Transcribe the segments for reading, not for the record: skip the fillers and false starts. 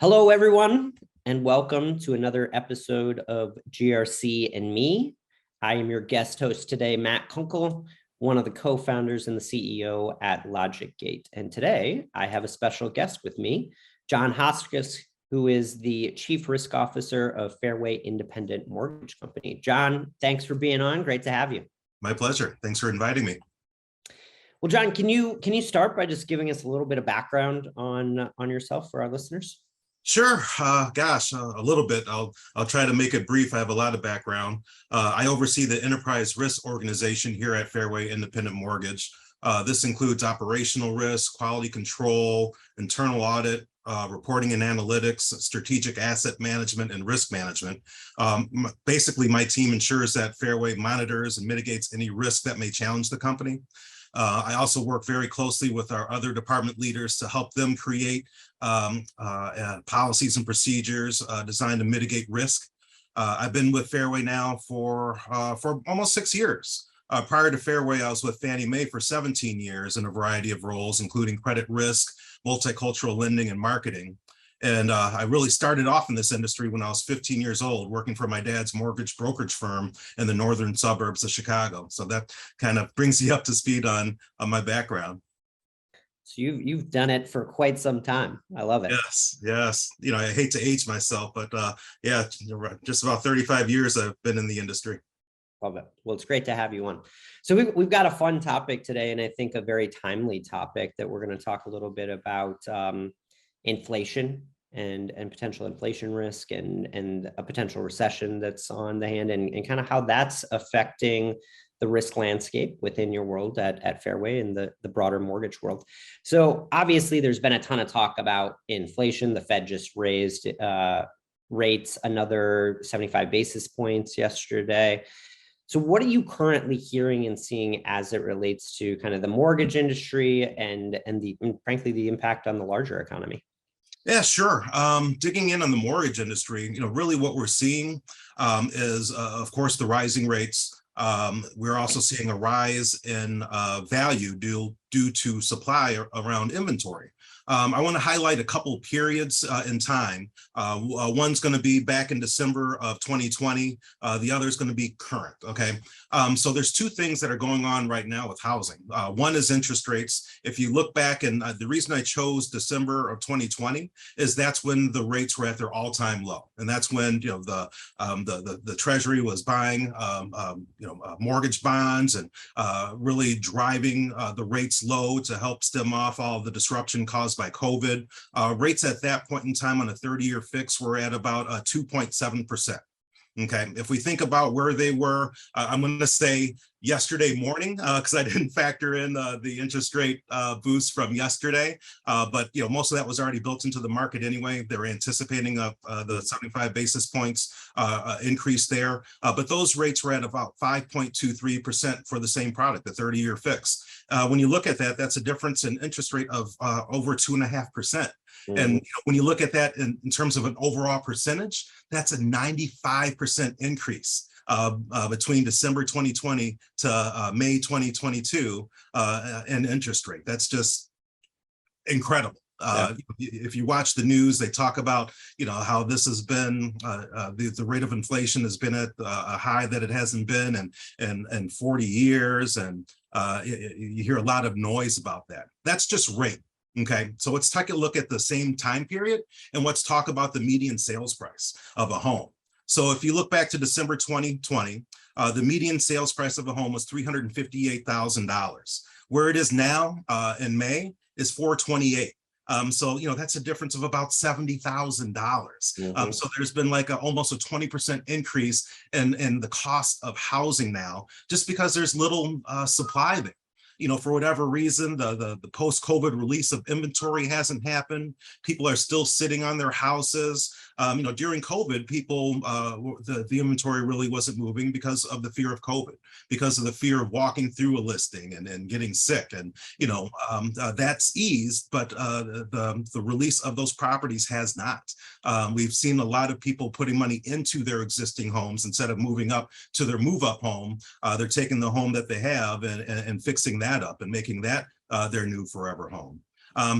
Hello, everyone, and welcome to another episode of GRC and Me. I am your guest host today, Matt Kunkel, one of the co-founders and the CEO at LogicGate. And today I have a special guest with me, John Hotchkiss, who is the Chief Risk Officer of Fairway Independent Mortgage Company. John, thanks for being on. Great to have you. My pleasure. Thanks for inviting me. Well, John, can you start by just giving us a little bit of background on yourself for our listeners? Sure. A little bit. I'll try to make it brief. I have a lot of background. I oversee the enterprise risk organization here at Fairway Independent Mortgage. This includes operational risk, quality control, internal audit, reporting and analytics, strategic asset management, and risk management. Basically, my team ensures that Fairway monitors and mitigates any risk that may challenge the company. I also work very closely with our other department leaders to help them create policies and procedures designed to mitigate risk. I've been with Fairway now for almost 6 years. Prior to Fairway, I was with Fannie Mae for 17 years in a variety of roles, including credit risk, multicultural lending, and marketing. And I really started off in this industry when I was 15 years old, working for my dad's mortgage brokerage firm in the northern suburbs of Chicago. So that kind of brings you up to speed on my background. So you've done it for quite some time. I love it. Yes. You know, I hate to age myself, but yeah, just about 35 years I've been in the industry. Love it. Well, it's great to have you on. So we've got a fun topic today, and I think a very timely topic that we're going to talk a little bit about inflation and potential inflation risk and a potential recession that's on the hand and kind of how that's affecting the risk landscape within your world at Fairway and the broader mortgage world. So obviously there's been a ton of talk about inflation. The Fed just raised rates another 75 basis points yesterday. So what are you currently hearing and seeing as it relates to kind of the mortgage industry and frankly, the impact on the larger economy? Yeah, sure. Digging in on the mortgage industry, really what we're seeing is, of course, the rising rates. We're also seeing a rise in value due to supply around inventory. I want to highlight a couple periods in time. One's going to be back in December of 2020. The other is going to be current. Okay. So there's two things that are going on right now with housing. One is interest rates. If you look back, and the reason I chose December of 2020 is that's when the rates were at their all-time low, and that's when the Treasury was buying mortgage bonds and really driving the rates low to help stem off all of the disruption caused by COVID. Rates at that point in time on a 30-year fix were at about 2.7%. Okay, if we think about where they were, I'm going to say yesterday morning, because I didn't factor in the interest rate boost from yesterday. But most of that was already built into the market anyway. They were anticipating the 75 basis points increase there. But those rates were at about 5.23% for the same product, the 30-year fix. When you look at that, that's a difference in interest rate of over 2.5%. And when you look at that in terms of an overall percentage, that's a 95% increase between December 2020 to May 2022 in interest rate. That's just incredible. If you watch the news, they talk about how this has been the rate of inflation has been at a high that it hasn't been in 40 years, and you hear a lot of noise about that. That's just rate. Okay, so let's take a look at the same time period and let's talk about the median sales price of a home. So if you look back to December 2020, the median sales price of a home was $358,000. Where it is now in May is $428,000. So that's a difference of about $70,000. So there's been like almost a 20% increase in the cost of housing now, just because there's little supply there. For whatever reason, the post-COVID release of inventory hasn't happened. People are still sitting on their houses. During COVID, the inventory really wasn't moving because of the fear of COVID, because of the fear of walking through a listing and getting sick. And, that's eased, but the release of those properties has not. We've seen a lot of people putting money into their existing homes instead of moving up to their move-up home. They're taking the home that they have and fixing that up and making that their new forever home.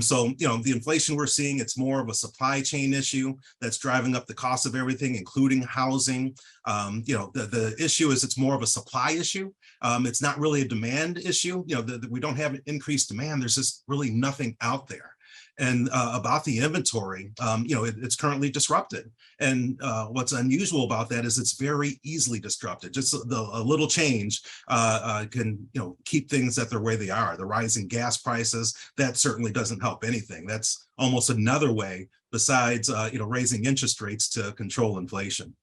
So, the inflation we're seeing, it's more of a supply chain issue that's driving up the cost of everything, including housing. The issue is it's more of a supply issue. It's not really a demand issue. We don't have increased demand. There's just really nothing out there. And about the inventory, it's currently disrupted. And what's unusual about that is it's very easily disrupted. Just a little change can, keep things at their way they are. The rising gas prices, that certainly doesn't help anything. That's almost another way besides, raising interest rates to control inflation.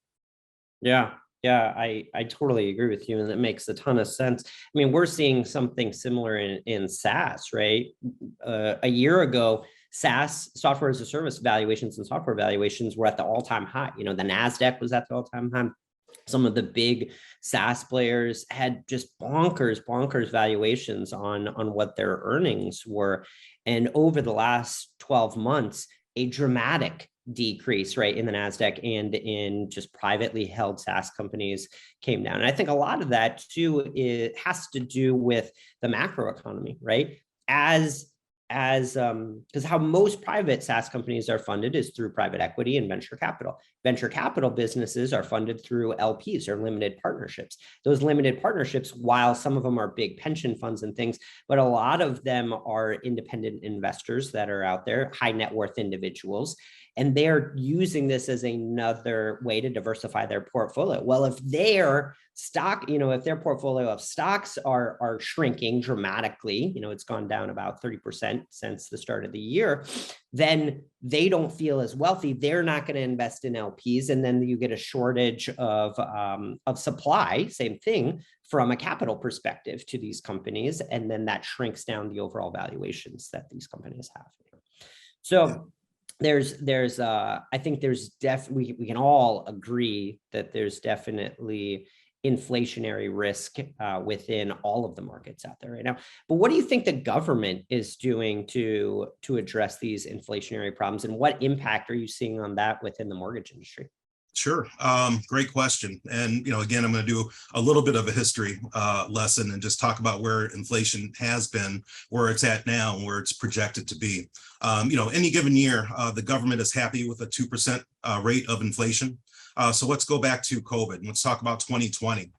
Yeah. Yeah, I totally agree with you, and that makes a ton of sense. I mean, we're seeing something similar in SaaS, right? A year ago, SaaS, software as a service valuations and software valuations were at the all-time high. The NASDAQ was at the all-time high. Some of the big SaaS players had just bonkers valuations on what their earnings were. And over the last 12 months, a dramatic decrease, right, in the NASDAQ and in just privately held SaaS companies came down. And I think a lot of that too, it has to do with the macro economy, right? Because how most private SaaS companies are funded is through private equity and venture capital. Venture capital businesses are funded through LPs or limited partnerships. Those limited partnerships, while some of them are big pension funds and things, but a lot of them are independent investors that are out there, high net worth individuals. And they're using this as another way to diversify their portfolio. Well, if their stock, if their portfolio of stocks are shrinking dramatically, it's gone down about 30% since the start of the year, then they don't feel as wealthy. They're not going to invest in LPs. And then you get a shortage of supply, same thing, from a capital perspective to these companies. And then that shrinks down the overall valuations that these companies have. So I think there's we can all agree that there's definitely inflationary risk within all of the markets out there right now. But what do you think the government is doing to address these inflationary problems, and what impact are you seeing on that within the mortgage industry? Sure. Great question. And, again, I'm going to do a little bit of a history lesson and just talk about where inflation has been, where it's at now, and where it's projected to be. Any given year, the government is happy with a 2% rate of inflation. So let's go back to COVID and let's talk about 2020.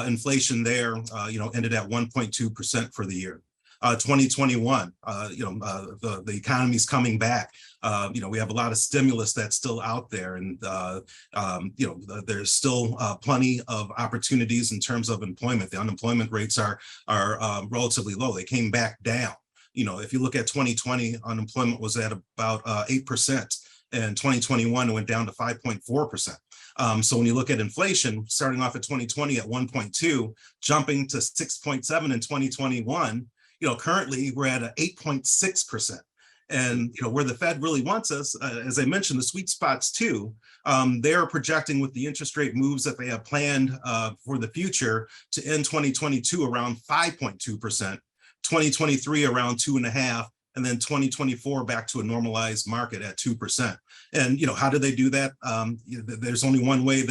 Inflation there, ended at 1.2% for the year. 2021, the economy's coming back. We have a lot of stimulus that's still out there, and there's still plenty of opportunities in terms of employment. The unemployment rates are relatively low. They came back down. If you look at 2020, unemployment was at about 8%. In 2021, it went down to 5.4%. So when you look at inflation, starting off at 2020 at 1.2, jumping to 6.7 in 2021. Currently we're at 8.6%. And, where the Fed really wants us, as I mentioned, the sweet spots too, they're projecting with the interest rate moves that they have planned for the future to end 2022 around 5.2%, 2023 around 2.5%, and then 2024 back to a normalized market at 2%. And, how do they do that? There's only one way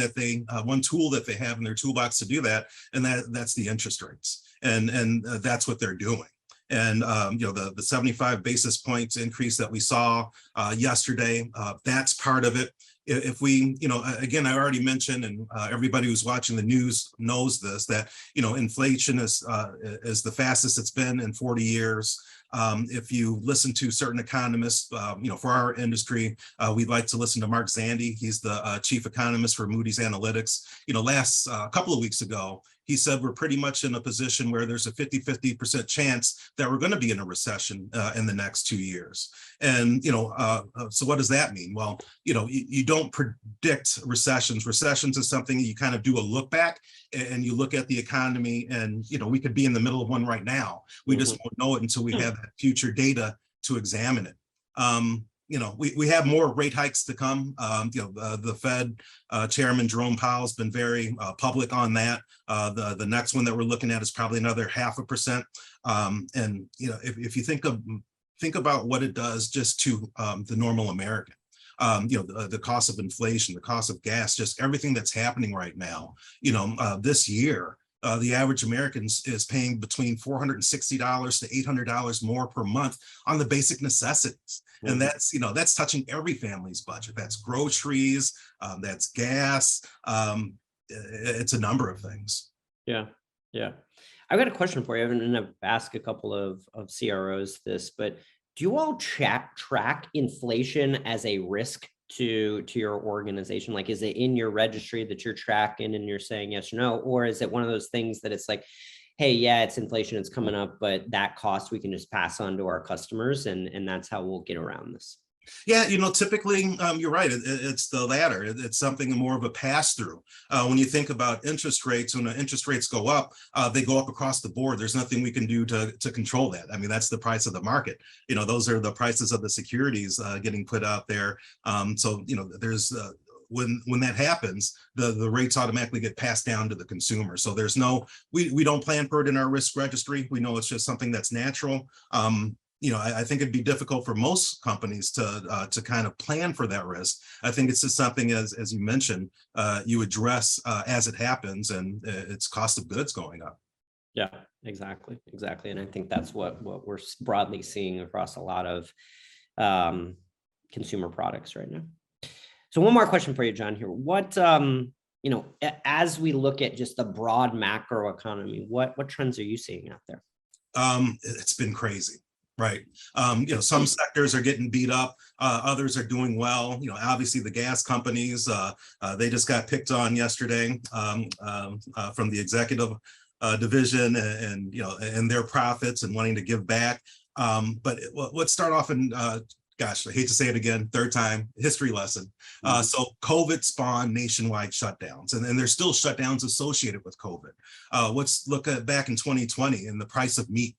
one tool that they have in their toolbox to do that, and that's the interest rates. And that's what they're doing. And, the 75 basis points increase that we saw yesterday, that's part of it. If we, again, I already mentioned, and everybody who's watching the news knows this, that, inflation is the fastest it's been in 40 years. If you listen to certain economists, for our industry, we'd like to listen to Mark Zandi. He's the chief economist for Moody's Analytics. Last couple of weeks ago, he said we're pretty much in a position where there's a 50% chance that we're going to be in a recession in the next 2 years. And, so what does that mean? Well, you don't predict recessions. Recessions is something you kind of do a look back and you look at the economy, and, we could be in the middle of one right now. We just won't know it until we have that future data to examine it. We have more rate hikes to come. The Fed Chairman Jerome Powell has been very public on that. The next one that we're looking at is probably another 0.5%. And if you think about what it does just to the normal American, the cost of inflation, the cost of gas, just everything that's happening right now. This year, The average American is paying between $460 to $800 more per month on the basic necessities. And that's, that's touching every family's budget. That's groceries, that's gas. It's a number of things. Yeah. Yeah. I've got a question for you. And I've asked a couple of CROs this, but do you all track inflation as a risk to your organization? Like, is it in your registry that you're tracking and you're saying yes or no? Or is it one of those things that it's like, hey, yeah, it's inflation, it's coming up, but that cost we can just pass on to our customers, and that's how we'll get around this? Yeah, typically you're right. It's the latter. It's something more of a pass through. When you think about interest rates, when the interest rates go up, they go up across the board. There's nothing we can do to control that. I mean, that's the price of the market. Those are the prices of the securities getting put out there. So, there's when that happens, the rates automatically get passed down to the consumer. So there's we don't plan for it in our risk registry. We know it's just something that's natural. I think it'd be difficult for most companies to kind of plan for that risk. I think it's just something, as you mentioned, you address as it happens, and it's cost of goods going up. Yeah, exactly. And I think that's what we're broadly seeing across a lot of consumer products right now. So one more question for you, John, here. What, as we look at just the broad macro economy, what trends are you seeing out there? It's been crazy. Right. Some sectors are getting beat up. Others are doing well. Obviously the gas companies, they just got picked on yesterday from the executive division and their profits and wanting to give back. But let's start off in, gosh, I hate to say it again, third time, history lesson. So COVID spawned nationwide shutdowns, and there's still shutdowns associated with COVID. Let's look at back in 2020 and the price of meat.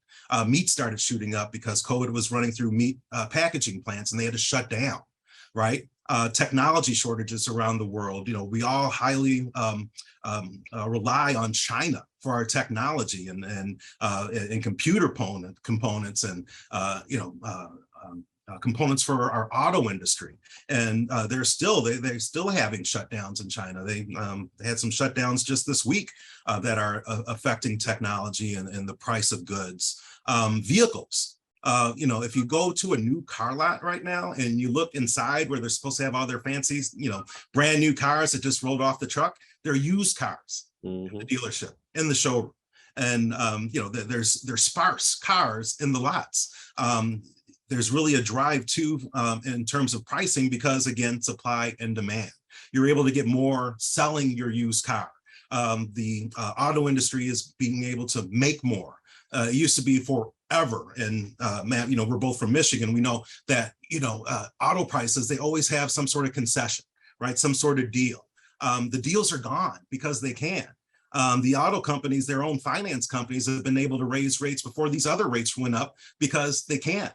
Meat started shooting up because COVID was running through meat packaging plants, and they had to shut down, right? Technology shortages around the world. We all highly rely on China for our technology and computer components and components for our auto industry, and they're still having shutdowns in China. They had some shutdowns just this week that are affecting technology and the price of goods. Vehicles. If you go to a new car lot right now and you look inside where they're supposed to have all their fancy, brand new cars that just rolled off the truck, they're used cars in the dealership, in the showroom, and there's sparse cars in the lots. There's really a drive too in terms of pricing because, again, supply and demand. You're able to get more selling your used car. The auto industry is being able to make more. It used to be forever, and Matt, we're both from Michigan. We know that auto prices, they always have some sort of concession, right? Some sort of deal. The deals are gone because they can. The auto companies, their own finance companies, have been able to raise rates before these other rates went up because they can.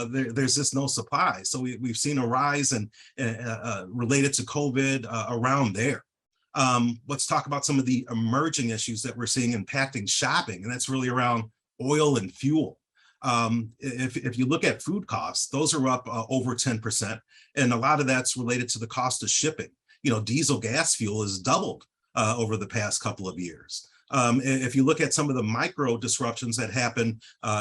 There's just no supply. So we've seen a rise and related to COVID around there. Let's talk about some of the emerging issues that we're seeing impacting shopping, and that's really around oil and fuel. If you look at food costs, those are up over 10%, and a lot of that's related to the cost of shipping. Diesel gas fuel has doubled over the past couple of years. If you look at some of the micro disruptions that happen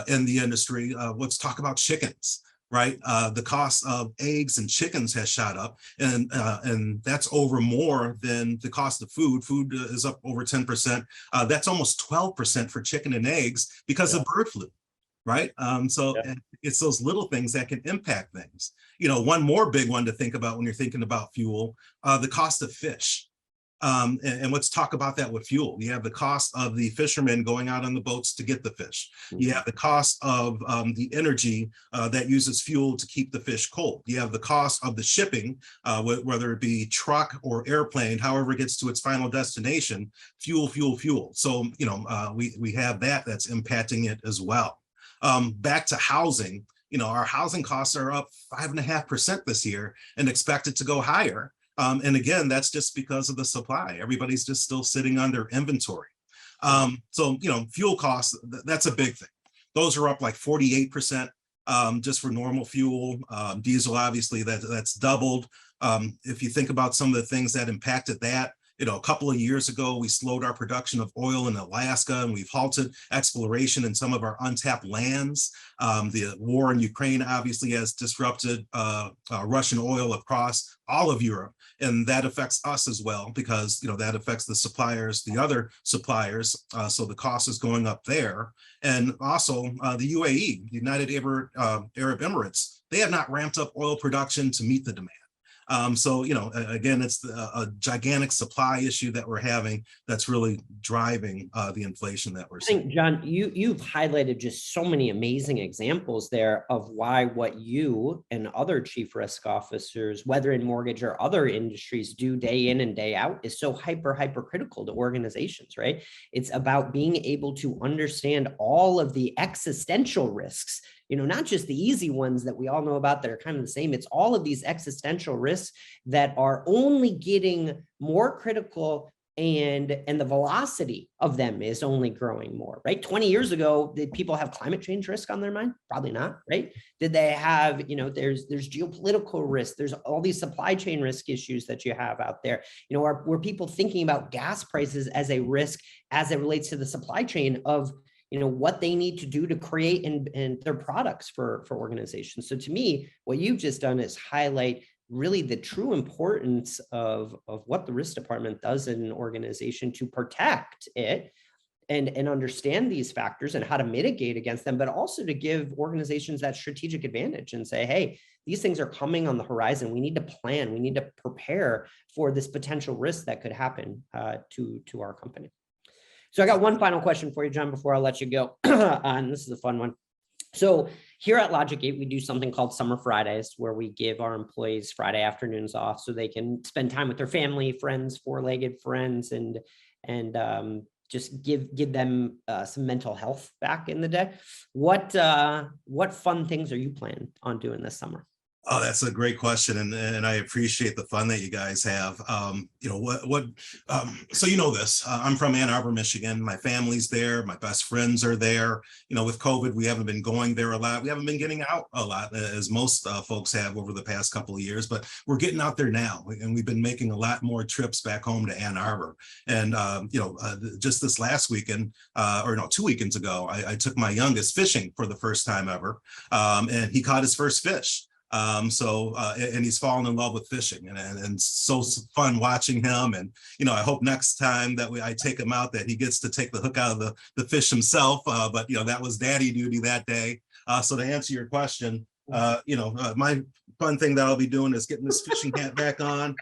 in the industry, let's talk about chickens. Right, the cost of eggs and chickens has shot up, and that's over more than the cost of food. Food is up over 10%. That's almost 12% for chicken and eggs because of bird flu, right? It's those little things that can impact things. One more big one to think about when you're thinking about fuel, the cost of fish. And let's talk about that with fuel. You have the cost of the fishermen going out on the boats to get the fish. You have the cost of the energy that uses fuel to keep the fish cold. You have the cost of the shipping, whether it be truck or airplane, however it gets to its final destination, fuel. So, we have that's impacting it as well. Back to housing, our housing costs are up 5.5% this year and expected to go higher. And again, that's just because of the supply. Everybody's just still sitting on their inventory. So, fuel costs, that's a big thing. Those are up like 48% just for normal fuel. Diesel, obviously, that's doubled. If you think about some of the things that impacted that, A couple of years ago, we slowed our production of oil in Alaska, and we've halted exploration in some of our untapped lands. The war in Ukraine obviously has disrupted Russian oil across all of Europe, and that affects us as well, because that affects the suppliers, the other suppliers. So the cost is going up there. And also the UAE, the United Arab Emirates, they have not ramped up oil production to meet the demand. So, again, it's a gigantic supply issue that we're having that's really driving the inflation that we're I seeing. think, John, you've highlighted just so many amazing examples there of why what you and other chief risk officers, whether in mortgage or other industries, do day in and day out is so hyper critical to organizations, right? It's about being able to understand all of the existential risks, not just the easy ones that we all know about that are kind of the same. It's all of these existential risks that are only getting more critical, and the velocity of them is only growing more, right? 20 years ago, did people have climate change risk on their mind? Probably not, right? Did they have, there's geopolitical risk, there's all these supply chain risk issues that you have out there. Were people thinking about gas prices as a risk as it relates to the supply chain of what they need to do to create and their products for organizations? So to me, what you've just done is highlight really the true importance of what the risk department does in an organization to protect it and understand these factors and how to mitigate against them, but also to give organizations that strategic advantage and say, hey, these things are coming on the horizon. We need to plan, we need to prepare for this potential risk that could happen to our company. So I got one final question for you, John, before I let you go. And this is a fun one. So here at LogicGate, we do something called Summer Fridays, where we give our employees Friday afternoons off so they can spend time with their family, friends, four-legged friends, and just give them some mental health back in the day. What fun things are you planning on doing this summer? Oh, that's a great question, and I appreciate the fun that you guys have. So this. I'm from Ann Arbor, Michigan. My family's there. My best friends are there. With COVID, we haven't been going there a lot. We haven't been getting out a lot, as most folks have over the past couple of years. But we're getting out there now, and we've been making a lot more trips back home to Ann Arbor. And just this last weekend, 2 weekends ago, I took my youngest fishing for the first time ever, and he caught his first fish. And he's fallen in love with fishing, and so fun watching him. And, I hope next time that I take him out that he gets to take the hook out of the fish himself. But that was daddy duty that day. So to answer your question, my fun thing that I'll be doing is getting this fishing hat back on,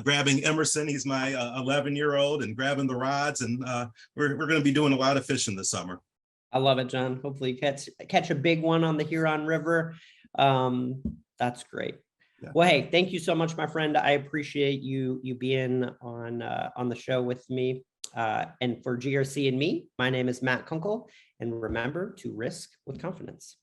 grabbing Emerson. He's my 11-year-old, and grabbing the rods. And we're going to be doing a lot of fishing this summer. I love it, John. Hopefully catch a big one on the Huron River. That's great. Yeah. Well, hey, thank you so much, my friend. I appreciate you being on the show with me. And for GRC and me, my name is Matt Kunkel, and remember to risk with confidence.